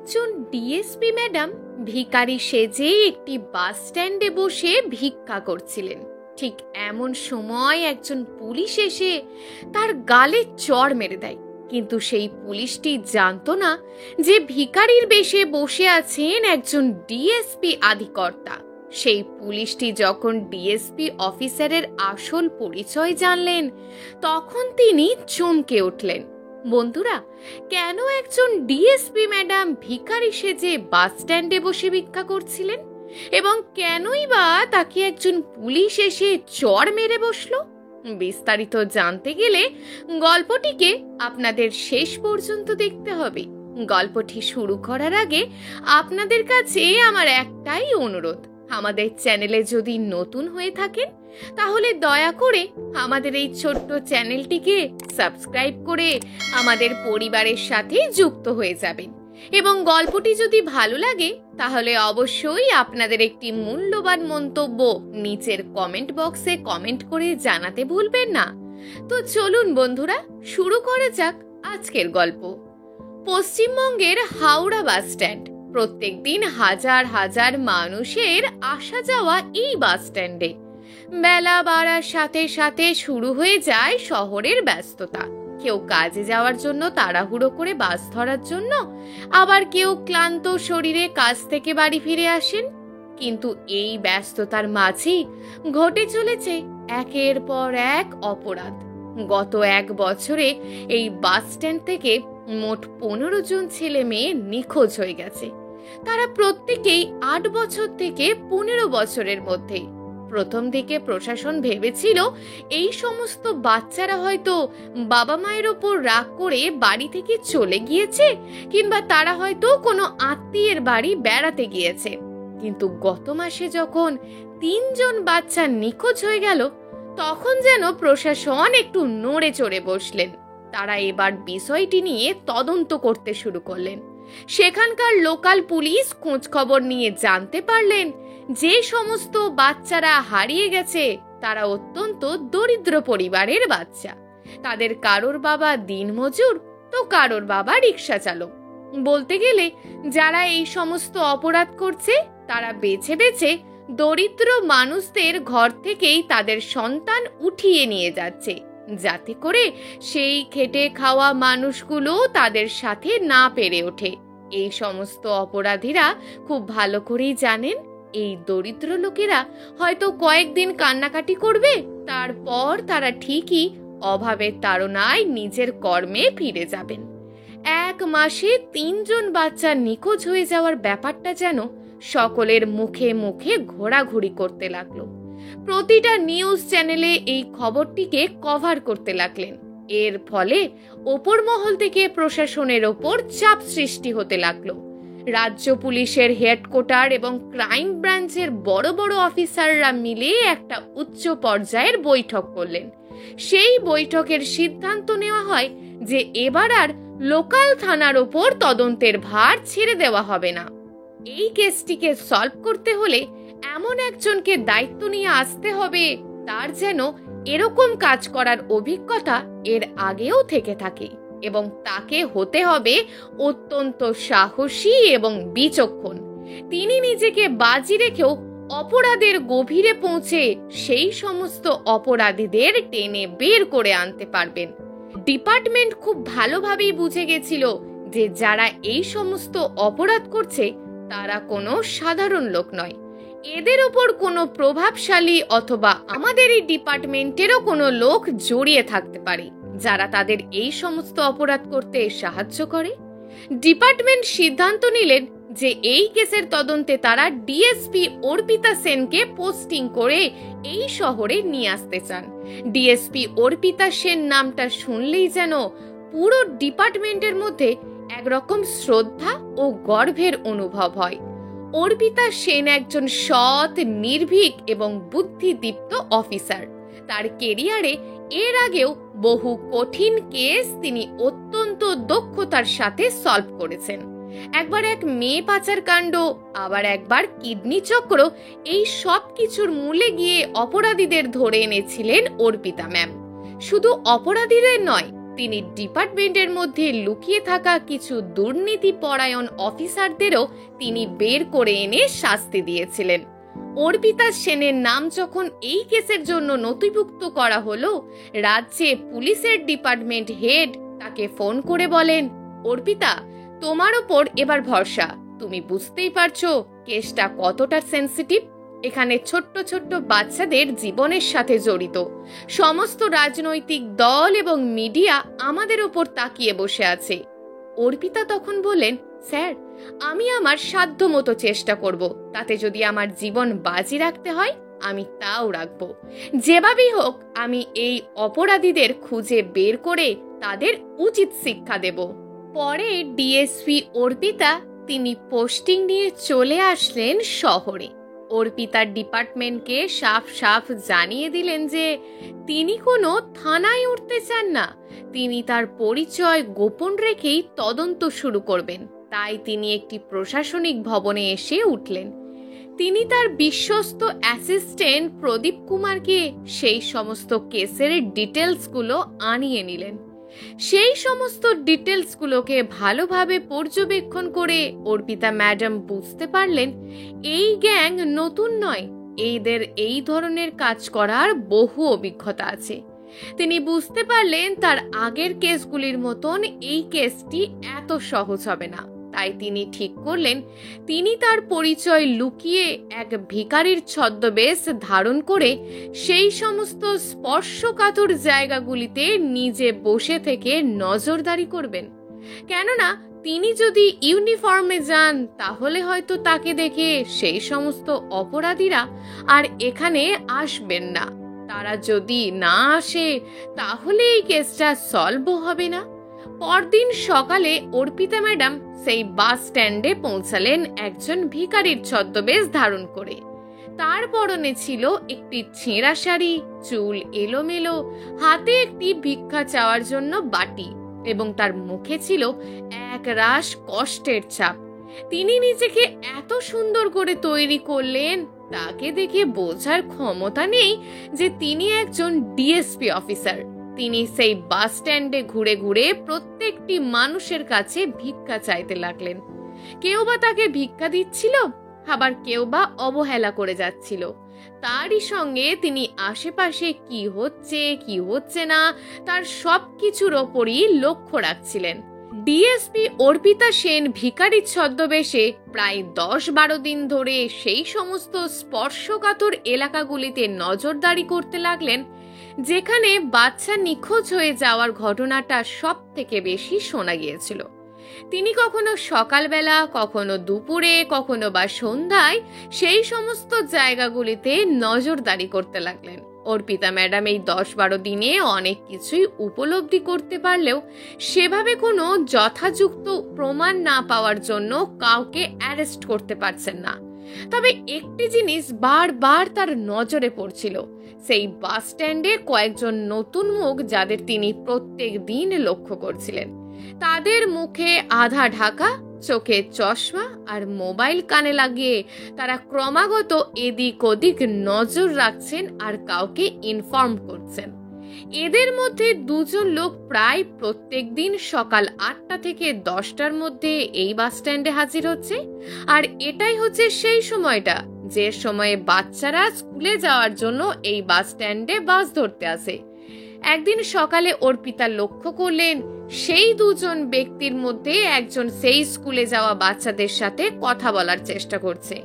একজন DSP madam ভিখারি সেজে একটি বাস স্ট্যান্ডে বসে ভিক্ষা করছিলেন। ঠিক এমন সময় একজন পুলিশ এসে তার গালে চড় মেরে দেয়। কিন্তু সেই পুলিশটি জানতো না যে ভিখারির বেশে বসে আছেন একজন ডিএসপি আধিকর্তা। সেই পুলিশটি যখন ডিএসপি অফিসারের আসল পরিচয় জানলেন, তখন তিনি চমকে উঠলেন। বন্ধুরা, কেন একজন ডিএসপি ম্যাডাম ভিখারি সেজে বাস স্ট্যান্ডে বসে ভিক্ষা করছিলেন এবং কেনই বা তাকে একজন পুলিশ এসে চড় মেরে বসলো? বিস্তারিত জানতে গেলে গল্পটিকে আপনাদের শেষ পর্যন্ত দেখতে হবে। গল্পটি শুরু করার আগে আপনাদের কাছে আমার একটাই অনুরোধ, আমাদের চ্যানেলে যদি নতুন হয়ে থাকেন তাহলে দয়া করে আমাদের এই ছোট্ট চ্যানেলটিকে সাবস্ক্রাইব করে আমাদের পরিবারের সাথে যুক্ত হয়ে যাবেন এবং গল্পটি যদি ভালো লাগে তাহলে অবশ্যই আপনাদের একটি মূল্যবান মন্তব্য নিচের কমেন্ট বক্সে কমেন্ট করে জানাতে ভুলবেন না। তো চলুন বন্ধুরা, শুরু করা যাক আজকের গল্প। পশ্চিমবঙ্গের হাওড়া বাস স্ট্যান্ড। প্রত্যেকদিন হাজার হাজার মানুষের আসা যাওয়া এই বাস স্ট্যান্ডে। বেলা বাড়ার সাথে সাথে শুরু হয়ে যায় শহরের ব্যস্ততা। কেউ কাজে যাওয়ার জন্য তাড়াহুড়ো করে বাস ধরার জন্য, আবার কেউ ক্লান্ত শরীরে কাজ থেকে বাড়ি ফিরে আসেন। কিন্তু এই ব্যস্ততার মাঝেই ঘটে চলেছে একের পর এক অপরাধ। গত 1 বছরে এই বাস স্ট্যান্ড থেকে মোট 15 জন ছেলে মেয়ে নিখোঁজ হয়ে গেছে। তারা প্রত্যেকেই 8 বছর থেকে 15 বছরের মধ্যে। প্রথম দিকে প্রশাসন ভেবেছিল এই সমস্ত বাচ্চারা হয়তো বাবা মায়ের ওপর রাগ করে বাড়ি থেকে চলে গিয়েছে, কিংবা তারা হয়তো কোনো আত্মীয়ের বাড়ি বেড়াতে গিয়েছে। কিন্তু গত মাসে যখন 3 জন বাচ্চা নিখোঁজ হয়ে গেল, তখন যেন প্রশাসন একটু নড়ে চড়ে বসলেন। তারা এবার বিষয়টি নিয়ে তদন্ত করতে শুরু করলেন। সেখানকার লোকাল পুলিশ খোঁজ খবর নিয়ে জানতে পারলেন যে সমস্ত বাচ্চারা হারিয়ে গেছে তারা অত্যন্ত দরিদ্র পরিবারের বাচ্চা। তাদের কারোর বাবা দিনমজুর তো কারোর বাবা রিক্সা চালক। বলতে গেলে যারা এই সমস্ত অপরাধ করছে তারা বেছে বেছে দরিদ্র মানুষদের ঘর থেকেই তাদের সন্তান উঠিয়ে নিয়ে যাচ্ছে, যাতে করে সেই খেটে খাওয়া মানুষগুলো তাদের সাথে না পেরে ওঠে। এই সমস্ত অপরাধীরা খুব ভালো করেই জানেন এই দরিদ্র লোকেরা হয়তো কয়েকদিন কান্নাকাটি করবে, তারপর তারা ঠিকই অভাবের তাড়নায় নিজের কর্মে ফিরে যাবেন। 1 মাসে 3 জন বাচ্চা নিখোঁজ হয়ে যাওয়ার ব্যাপারটা যেন সকলের মুখে মুখে ঘোরাঘুরি করতে লাগলো। প্রতিটা নিউজ চ্যানেলে এই খবরটিকে কভার করতে লাগলেন। এর ফলে ওপর মহল থেকে প্রশাসনের ওপর চাপ সৃষ্টি হতে লাগলো। রাজ্য পুলিশের হেডকোয়ার্টার এবং ক্রাইম ব্রাঞ্চের বড় বড় অফিসাররা মিলে একটা উচ্চ পর্যায়ের বৈঠক করলেন। সেই বৈঠকের সিদ্ধান্ত নেওয়া হয় যে এবার আর লোকাল থানার ওপর তদন্তের ভার ছেড়ে দেওয়া হবে না। এই কেসটিকে সলভ করতে হলে এমন একজনকে দায়িত্ব নিয়ে আসতে হবে তার যেন এরকম কাজ করার অভিজ্ঞতা এর আগেও থেকে থাকে, এবং তাকে হতে হবে অত্যন্ত সাহসী এবং বিচক্ষণ। তিনি নিজেকে বাজি রেখেও অপরাধের গভীরে পৌঁছে সেই সমস্ত অপরাধীদের টেনে বের করে আনতে পারবেন। ডিপার্টমেন্ট খুব ভালোভাবেই বুঝে গেছিল যে যারা এই সমস্ত অপরাধ করছে তারা কোনো সাধারণ লোক নয়। এদের ওপর কোনো প্রভাবশালী অথবা আমাদের এই ডিপার্টমেন্টেরও কোনো লোক জড়িয়ে থাকতে পারে যারা তাদের এই সমস্ত অপরাধ করতে সাহায্য করে। ডিপার্টমেন্ট সিদ্ধান্ত নিলেন যে এই কেসের তদন্তে তারা ডিএসপি অর্পিতা সেনকে পোস্টিং করে এই শহরে নিয়ে আসতে চান। ডিএসপি অর্পিতা সেন নামটা শুনলেই যেন পুরো ডিপার্টমেন্টের মধ্যে একরকম শ্রদ্ধা ও গর্বের অনুভব হয়। অর্পিতা সেন একজন সৎ, নির্ভীক এবং বুদ্ধিদীপ্ত অফিসার। তার কেরিয়ারে এর আগেও বহু কঠিন কেস তিনি অত্যন্ত দক্ষতার সাথে সলভ করেছেন। একবার এক মেয়ে পাচার কাণ্ড, আবার একবার কিডনি চক্র, এই সব কিছুর মূলে গিয়ে অপরাধীদের ধরে এনেছিলেন অর্পিতা ম্যাম। শুধু অপরাধীদের নয়, তিনি ডিপার্টমেন্টের মধ্যে লুকিয়ে থাকা কিছু দুর্নীতিপরায়ণ অফিসারদেরও তিনি বের করে এনে শাস্তি দিয়েছিলেন। অর্পিতা সেনের নাম যখন এই কেসের জন্য নথিভুক্ত করা হলো, রাজ্যে পুলিশের ডিপার্টমেন্ট হেড তাকে ফোন করে বলেন, অর্পিতা, তোমার ওপর এবার ভরসা। তুমি বুঝতেই পারছো কেসটা কতটা সেন্সিটিভ। এখানে ছোট্ট ছোট্ট বাচ্চাদের জীবনের সাথে জড়িত। সমস্ত রাজনৈতিক দল এবং মিডিয়া আমাদের ওপর তাকিয়ে বসে আছে। অর্পিতা তখন বললেন, স্যার, আমি আমার সাধ্য মতো চেষ্টা করব। তাতে যদি আমার জীবন বাজি রাখতে হয় আমি তাও রাখব। যেভাবেই হোক আমি এই অপরাধীদের খুঁজে বের করে তাদের উচিত শিক্ষা দেব। পরে ডিএসপি অর্পিতা তিনি পোস্টিং নিয়ে চলে আসলেন শহরে। অর্পিতার ডিপার্টমেন্টকে সাফ সাফ জানিয়ে দিলেন যে তিনি কোনো থানায় উঠতে চান না। তিনি তার পরিচয় গোপন রেখেই তদন্ত শুরু করবেন। তাই তিনি একটি প্রশাসনিক ভবনে এসে উঠলেন। তিনি তার বিশ্বস্ত অ্যাসিস্ট্যান্ট প্রদীপ কুমারকে সেই সমস্ত কেসের ডিটেলসগুলো আনিয়ে নিলেন। সেই সমস্ত ডিটেলসগুলোকে ভালোভাবে পর্যবেক্ষণ করে অর্পিতা ম্যাডাম বুঝতে পারলেন এই গ্যাং নতুন নয়, এদের এই ধরনের কাজ করার বহু অভিজ্ঞতা আছে। তিনি বুঝতে পারলেন তার আগের কেসগুলির মতন এই কেসটি এত সহজ হবে না। তাই তিনি ঠিক করলেন তিনি তার পরিচয় লুকিয়ে এক ভিখারির ছদ্মবেশ ধারণ করে সেই সমস্ত স্পর্শকাতর জায়গাগুলিতে নিজে বসে থেকে নজরদারি করবেন। কেননা তিনি যদি ইউনিফর্মে যান তাহলে হয়তো তাকে দেখে সেই সমস্ত অপরাধীরা আর এখানে আসবেন না। তারা যদি না আসে তাহলে এই কেসটা সলভ হবে না। পরদিন সকালে অর্পিতা ম্যাডাম সেই বাস স্ট্যান্ডে পৌঁছালেন একজন ভিখারির ছদ্মবেশ ধারণ করে। তার পরনে ছিল একটি ছেঁড়া শাড়ি, চুল এলোমেলো, হাতে একটি ভিক্ষা চাওয়ার জন্য বাটি এবং তার মুখে ছিল এক রাশ কষ্টের ছাপ। তিনি নিজেকে এত সুন্দর করে তৈরি করলেন তাকে দেখে বোঝার ক্ষমতা নেই যে তিনি একজন ডিএসপি অফিসার। তিনি সেই বাস স্ট্যান্ডে ঘুরে ঘুরে প্রত্যেকটি মানুষের কাছে ভিক্ষা চাইতে লাগলেন। কেউ বা তাকে ভিক্ষা দিচ্ছিল, আবার কেউ বা অবহেলা করে যাচ্ছিল। তারই সঙ্গে তিনি আশেপাশে কি হচ্ছে না তার সবকিছুর ওপরই লক্ষ্য রাখছিলেন। ডিএসপি অর্পিতা সেন ভিখারির ছদ্মবেশে প্রায় 10-12 দিন ধরে সেই সমস্ত স্পর্শকাতর এলাকাগুলিতে নজরদারি করতে লাগলেন যেখানে বাচ্চা নিখোঁজ হয়ে যাওয়ার ঘটনাটা সব থেকে বেশি শোনা গিয়েছিল। তিনি কখনো সকালবেলা, কখনো দুপুরে, কখনো বা সন্ধ্যায় সেই সমস্ত জায়গাগুলিতে নজরদারি করতে লাগলেন। অর্পিতা ম্যাডাম এই 10-12 দিনে অনেক কিছুই উপলব্ধি করতে পারলেও সেভাবে কোনো যথাযুক্ত প্রমাণ না পাওয়ার জন্য কাউকে অ্যারেস্ট করতে পারছেন না। তবে একটি জিনিস বারবার তার নজরে পড়ছিল, সেই বাস স্ট্যান্ডে কয়েকজন নতুন মুখ যাদের তিনি প্রত্যেক দিন লক্ষ্য করছিলেন। তাদের মুখে আধা ঢাকা, চোখে চশমা আর মোবাইল কানে লাগিয়ে তারা ক্রমাগত এদিক ওদিক নজর রাখছেন আর কাউকে ইনফর্ম করছেন। এদের মধ্যে 2 জন লোক প্রায় প্রত্যেক দিন সকাল 8টা থেকে 10টার মধ্যে এই বাস স্ট্যান্ডে হাজির হচ্ছে। আর এটাই হচ্ছে সেই সময়টা যে সময়ে বাচ্চারা স্কুলে যাওয়ার জন্য এই বাস স্ট্যান্ডে বাস ধরতে আসে। একদিন সকালে অর্পিতা লক্ষ্য করলেন সেই 2 জন ব্যক্তির মধ্যে একজন সেই স্কুলে যাওয়া বাচ্চাদের সাথে কথা বলার চেষ্টা করছে,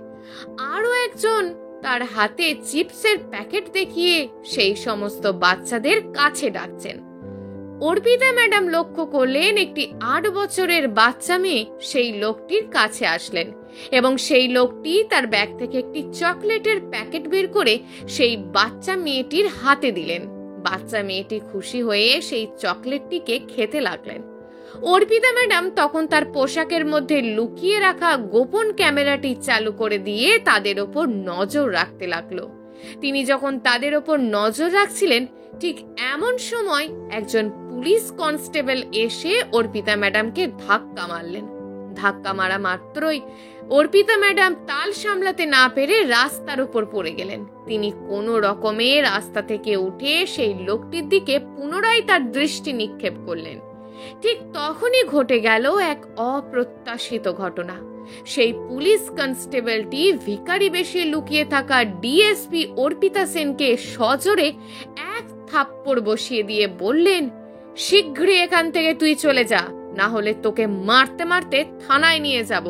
আরো একজন তার হাতে চিপসের প্যাকেট দেখিয়ে সেই সমস্ত বাচ্চাদের কাছে ডাকছেন। অর্পিতা ম্যাডাম লক্ষ্য করলেন একটি 8 বছরের বাচ্চা মেয়ে সেই লোকটির কাছে আসলেন এবং সেই লোকটি তার ব্যাগ থেকে একটি চকলেটের প্যাকেট বের করে সেই বাচ্চা মেয়েটির হাতে দিলেন। বাচ্চা মেয়েটি খুশি হয়ে সেই চকলেটটিকে খেতে লাগলেন। অর্পিতা ম্যাডাম তখন তার পোশাকের মধ্যে লুকিয়ে রাখা গোপন ক্যামেরাটি চালু করে দিয়ে তাদের ওপর নজর রাখতে লাগলো। তিনি যখন তাদের ওপর নজর রাখছিলেন ঠিক এমন সময় একজন পুলিশ কনস্টেবল এসে অর্পিতা ম্যাডামকে ধাক্কা মারলেন। ধাক্কা মারা মাত্রই অর্পিতা ম্যাডাম তাল সামলাতে না পেরে রাস্তার উপর পড়ে গেলেন। তিনি কোনো রকমে রাস্তা থেকে উঠে সেই লোকটির দিকে পুনরায় তার দৃষ্টি নিক্ষেপ করলেন। ঠিক তখনই ঘটে গেল এক অপ্রত্যাশিত ঘটনা। সেই পুলিশ কনস্টেবলটি ভিখারি বেশে লুকিয়ে থাকা ডিএসপি অর্পিতা সেনকে সজোরে এক থাপ্পড় বসিয়ে দিয়ে বললেন, শীঘ্রই এখান থেকে তুই চলে যা, না হলে তোকে মারতে মারতে থানায় নিয়ে যাব।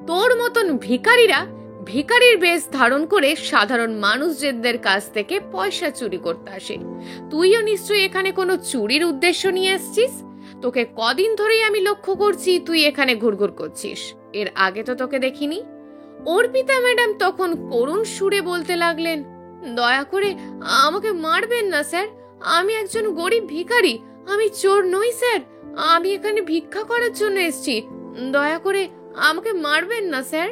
তোর মতন ভিখারিরা ভিখারির বেশ ধারণ করে সাধারণ মানুষদের কাছ থেকে পয়সা চুরি করতে আসে। তুইও নিশ্চয়ই এখানে কোনো চুরির উদ্দেশ্য নিয়ে এসছিস। তোকে কদিন ধরেই আমি লক্ষ্য করছি তুই এখানে ঘুরঘুর করছিস, এর আগে তো তোকে দেখিনি। অর্পিতা ম্যাডাম তখন করুণ সুরে বলতে লাগলেন, দয়া করে আমাকে মারবেন না স্যার, আমি একজন গরিব ভিখারি, আমি চোর নই স্যার, আমি এখানে ভিক্ষা করার জন্য এসেছি, দয়া করে আমাকে মারবেন না স্যার।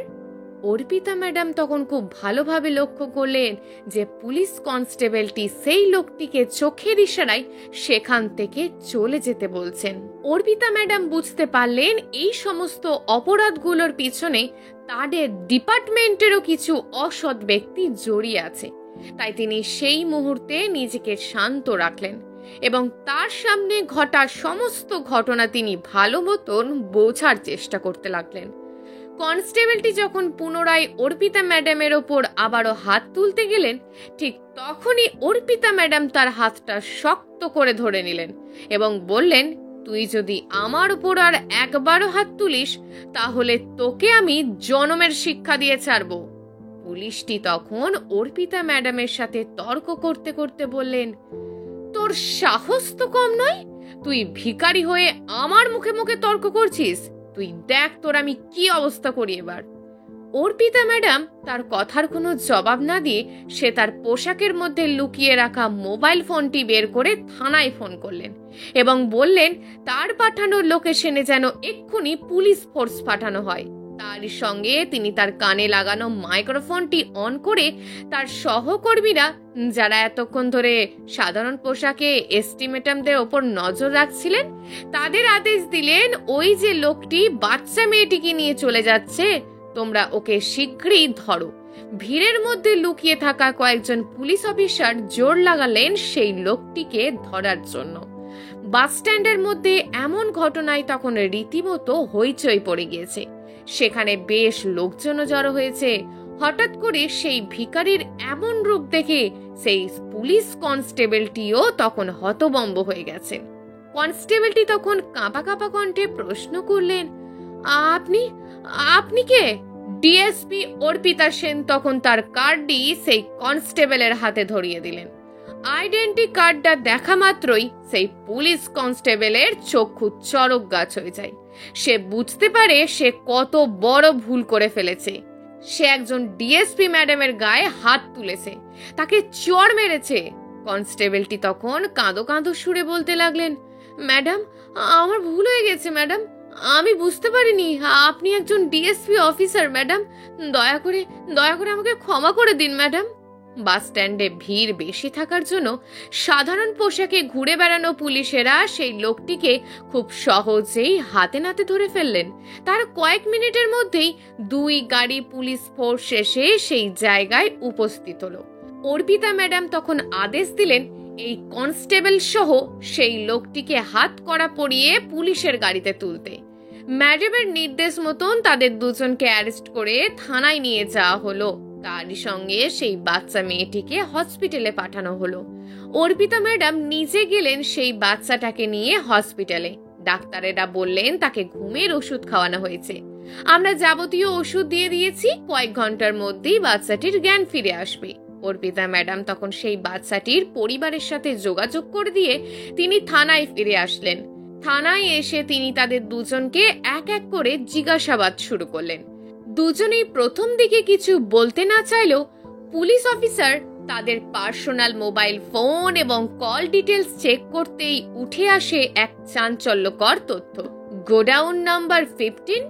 অর্পিতা ম্যাডাম তখন খুব ভালোভাবে লক্ষ্য করলেন যে পুলিশ কনস্টেবলটি সেই লোকটিকে চোখের ইশারায় সেখান থেকে চলে যেতে বলছেন। অর্পিতা ম্যাডাম বুঝতে পারলেন এই সমস্ত অপরাধগুলোর পিছনে তাদের ডিপার্টমেন্টেরও কিছু অসৎ ব্যক্তি জড়িয়ে আছে। তাই তিনি সেই মুহূর্তে নিজেকে শান্ত রাখলেন এবং তার সামনে ঘটা সমস্ত ঘটনা তিনি ভালো মতন বোঝার চেষ্টা করতে লাগলেন। কনস্টেবলটি যখন পুনরায় অর্পিতা ম্যাডামের ওপর আবারও হাত তুলতে গেলেন, ঠিক তখনই অর্পিতা ম্যাডাম তার হাতটা শক্ত করে ধরে নিলেন এবং বললেন, তুই যদি আমার উপর আর একবারও হাত তুলিস তাহলে তোকে আমি জনমের শিক্ষা দিয়ে ছাড়বো। পুলিশটি তখন অর্পিতা ম্যাডামের সাথে তর্ক করতে করতে বললেন, তোর সাহস তো কম নয়, তুই ভিখারি হয়ে আমার মুখে মুখে তর্ক করছিস, তুই দেখ তোর আমি কি অবস্থা করি এবার। অর্পিতা ম্যাডাম তার কথার কোনো জবাব না দিয়ে সে তার পোশাকের মধ্যে লুকিয়ে রাখা মোবাইল ফোনটি বের করে থানায় ফোন করলেন এবং বললেন তার পাঠানো লোকেশনে যেন এক্ষুনি পুলিশ ফোর্স পাঠানো হয়। তারই সঙ্গে তিনি তার কানে লাগানো মাইক্রোফোনটি অন করে তার সহকর্মীরা যারা এতক্ষণ ধরে সাধারণ পোশাকে এসটি ম্যাডামদের ওপর নজর রাখছিলেন তাদের আদেশ দিলেন, ওই যে লোকটি বাচ্চা মেয়েটিকে নিয়ে চলে যাচ্ছে তোমরা ওকে শীঘ্রই ধরো। ভিড়ের মধ্যে লুকিয়ে থাকা কয়েকজন পুলিশ অফিসার জোর লাগালেন সেই লোকটিকে ধরার জন্য। বাস স্ট্যান্ডের মধ্যে এমন ঘটনায় তখন রীতিমতো হইচই পড়ে গিয়েছে। সেখানে বেশ লোকজনও জড়ো হয়েছে। হঠাৎ করে সেই ভিখারির এমন রূপ দেখে সেই পুলিশ কনস্টেবলটিও তখন হতভম্ব হয়ে গেছেন। কনস্টেবলটি তখন কাঁপা কাঁপা কণ্ঠে প্রশ্ন করলেন, আপনি আপনি কে? ডিএসপি অর্পিতা সেন তখন তার কার্ডটি সেই কনস্টেবলের হাতে ধরিয়ে দিলেন। আইডেন্টি কার্ডটা দেখা মাত্রই সেই পুলিশ কনস্টেবলের চক্ষু চড়ক গাছ হয়ে যায়। সে বুঝতে পারে সে কত বড় ভুল করে ফেলেছে। সে একজন ডিএসপি ম্যাডামের গায়ে হাত তুলেছে, তাকে চড় মেরেছে। কনস্টেবলটি তখন কাঁদো কাঁদো সুরে বলতে লাগলেন, ম্যাডাম আমার ভুল হয়ে গেছে ম্যাডাম, আমি বুঝতে পারিনি আপনি একজন ডিএসপি অফিসার ম্যাডাম, দয়া করে আমাকে ক্ষমা করে দিন ম্যাডাম। বাস স্ট্যান্ডে ভিড় বেশি থাকার জন্য সাধারণ পোশাকে ঘুরে বেড়ানো পুলিশেরা সেই লোকটিকে খুব সহজেই হাতে নাতে ধরে ফেললেন। তার কয়েক মিনিটের মধ্যেই 2 গাড়ি পুলিশ ফোর্স এসে সেই জায়গায় উপস্থিত হলো। অর্পিতা ম্যাডাম তখন আদেশ দিলেন এই কনস্টেবল সহ সেই লোকটিকে হাত কড়া পরিয়ে পুলিশের গাড়িতে তুলতে। ম্যাডামের নির্দেশ মতন তাদের দুজনকে অ্যারেস্ট করে থানায় নিয়ে যাওয়া হলো। তারই সঙ্গে সেই বাচ্চা মেয়েটিকে হসপিটালে পাঠানো হলো। অর্পিতা ম্যাডাম নিজে গেলেন সেই বাচ্চাটাকে নিয়ে হসপিটালে। ডাক্তারেরা বললেন তাকে ঘুমের ওষুধ খাওয়ানো হয়েছে, আমরা যাবতীয় ওষুধ দিয়ে দিয়েছি, কয়েক ঘন্টার মধ্যেই বাচ্চাটির জ্ঞান ফিরে আসবে। অর্পিতা ম্যাডাম তখন সেই বাচ্চাটির পরিবারের সাথে যোগাযোগ করে দিয়ে তিনি থানায় ফিরে আসলেন। থানায় এসে তিনি তাদের দুজনকে এক এক করে জিজ্ঞাসাবাদ শুরু করলেন। দুজনেই প্রথম দিকে কিছু বলতে না চাইলেও পুলিশ অফিসার তাদের পার্সোনাল মোবাইল ফোন এবং কল ডিটেলস চেক করতেই উঠে আসে এক চাঞ্চল্যকর তথ্য। গোডাউন নাম্বার 15,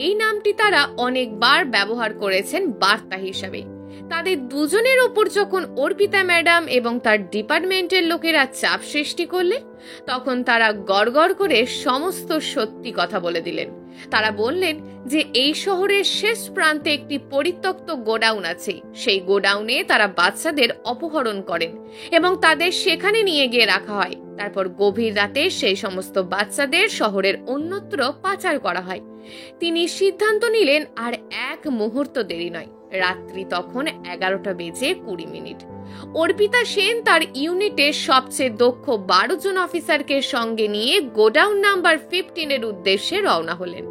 এই নামটি তারা অনেকবার ব্যবহার করেছেন বার্তা হিসাবে। তাদের দুজনের ওপর যখন অর্পিতা ম্যাডাম এবং তার ডিপার্টমেন্টের লোকেরা চাপ সৃষ্টি করলেন তখন তারা গড়গড় করে সমস্ত সত্যি কথা বলে দিলেন। তারা বললেন যে এই শহরের শেষ প্রান্তে একটি পরিত্যক্ত গোডাউন আছে, সেই গোডাউনে তারা বাচ্চাদের অপহরণ করেন এবং তাদের সেখানে নিয়ে গিয়ে রাখা হয়। তারপর গভীর রাতে সেই সমস্ত বাচ্চাদের শহরের অন্যত্র পাচার করা হয়। তিনি সিদ্ধান্ত নিলেন আর এক মুহূর্ত দেরি নয়। রাত্রি তখন 11:20 অর্পিতা সেন তার ইউনিটের সবচেয়ে দক্ষ 12 জন অফিসারকে সঙ্গে নিয়ে গোডাউন নাম্বার 15 উদ্দেশ্যে রওনা হলেন।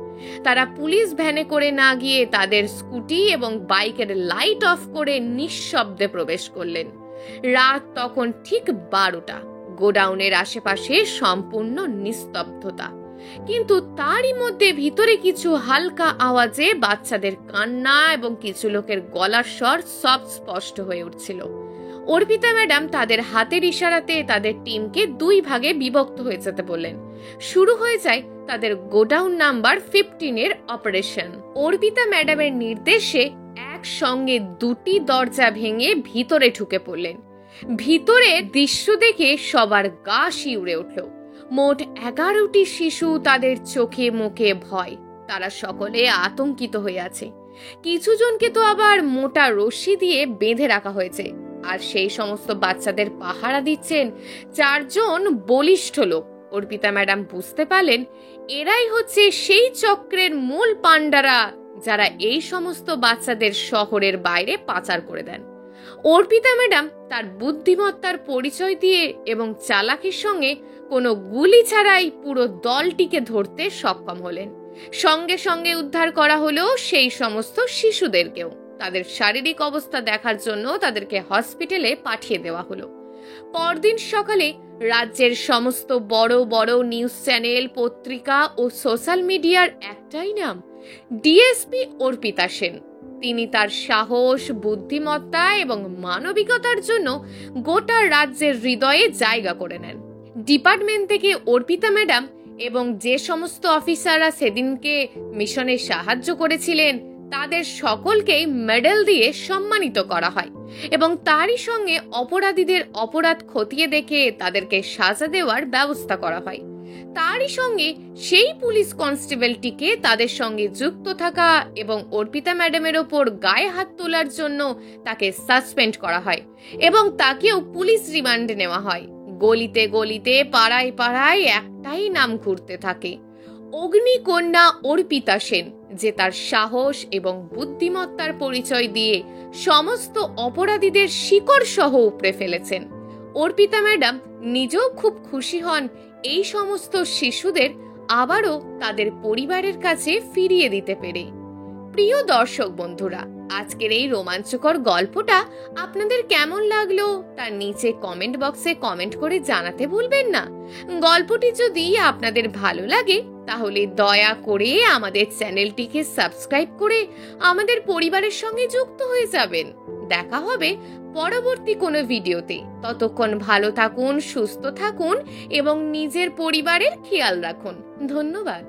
তারা পুলিশ ভ্যানে করে না গিয়ে তাদের স্কুটি এবং বাইকের লাইট অফ করে নিঃশব্দে প্রবেশ করলেন। রাত তখন ঠিক 12টা। গোডাউনের আশেপাশে সম্পূর্ণ নিস্তব্ধতা, কিন্তু তারই মধ্যে ভিতরে কিছু হালকা আওয়াজে বাচ্চাদের কান্না এবং কিছু লোকের গলার স্বর সব স্পষ্ট হয়ে উঠছিল। অর্পিতা ম্যাডাম তাদের হাতের ইশারাতে তাদের টিমকে 2 ভাগে বিভক্ত হয়ে যেতে বললেন। শুরু হয়ে যায় তাদের গোডাউন নাম্বার 15 অপারেশন। অর্পিতা ম্যাডামের নির্দেশে একসঙ্গে 2টি দরজা ভেঙে ভিতরে ঢুকে পড়লেন। ভিতরে দৃশ্য দেখে সবার গা শিউরে উঠল। মোট 11টি শিশু, তাদের চোখে মুখে ভয়। তারা সকলে আতঙ্কিত হয়ে আছে। কিছু জনকে তো আবার মোটা রশি দিয়ে বেঁধে রাখা হয়েছে। আর সেই সমস্ত বাচ্চাদের পাহারা দিচ্ছেন 4 জন বলিষ্ঠ লোক। অর্পিতা ম্যাডাম বুঝতে পারলেন এরাই হচ্ছে সেই চক্রের মূল পান্ডারা, যারা এই সমস্ত বাচ্চাদের শহরের বাইরে পাচার করে দেন। অর্পিতা ম্যাডাম তার বুদ্ধিমত্তার পরিচয় দিয়ে এবং চালাকির সঙ্গে কোনো গুলি ছাড়াই পুরো দলটিকে ধরতে সক্ষম হলেন। সঙ্গে সঙ্গে উদ্ধার করা হলো সেই সমস্ত শিশুদেরকেও। তাদের শারীরিক অবস্থা দেখার জন্য তাদেরকে হসপিটালে পাঠিয়ে দেওয়া হলো। পরদিন সকালে রাজ্যের সমস্ত বড় বড় নিউজ চ্যানেল, পত্রিকা ও সোশ্যাল মিডিয়ার একটাই নাম, ডিএসপি অর্পিতা সেন। তিনি তার সাহস, বুদ্ধিমত্তা এবং মানবিকতার জন্য গোটা রাজ্যের হৃদয়ে জায়গা করে নেন। ডিপার্টমেন্ট থেকে অর্পিতা ম্যাডাম এবং যে সমস্ত অফিসাররা সেদিনকে মিশনে সাহায্য করেছিলেন তাদের সকলকেই মেডেল দিয়ে সম্মানিত করা হয় এবং তারই সঙ্গে অপরাধীদের অপরাধ খতিয়ে দেখে তাদেরকে সাজা দেওয়ার ব্যবস্থা করা হয়। তারই সঙ্গে সেই পুলিশ কনস্টেবলটিকে তাদের সঙ্গে যুক্ত থাকা এবং অর্পিতা ম্যাডামের ওপর গায়ে হাত তোলার জন্য তাকে সাসপেন্ড করা হয় এবং তাকেও পুলিশ রিমান্ডে নেওয়া হয়। গলিতে গলিতে, পাড়ায় পাড়ায় একটাই নাম ঘুরতে থাকে, অগ্নিকন্যা অর্পিতা সেন, যে তার সাহস এবং বুদ্ধিমত্তার পরিচয় দিয়ে সমস্ত অপরাধীদের শিকড় সহ উপড়ে ফেলেছেন। অর্পিতা ম্যাডাম নিজেও খুব খুশি হন এই সমস্ত শিশুদের আবারও তাদের পরিবারের কাছে ফিরিয়ে দিতে পেরে। প্রিয় দর্শক বন্ধুরা, আজকের এই রোমাঞ্চকর গল্পটা আপনাদের কেমন লাগলো তার নিচে কমেন্ট বক্সে কমেন্ট করে জানাতে ভুলবেন না। গল্পটি যদি আপনাদের ভালো লাগে তাহলে দয়া করে আমাদের চ্যানেলটিকে সাবস্ক্রাইব করে আমাদের পরিবারের সঙ্গে যুক্ত হয়ে যাবেন। দেখা হবে পরবর্তী কোনো ভিডিওতে। ততক্ষণ ভালো থাকুন, সুস্থ থাকুন এবং নিজের পরিবারের খেয়াল রাখুন। ধন্যবাদ।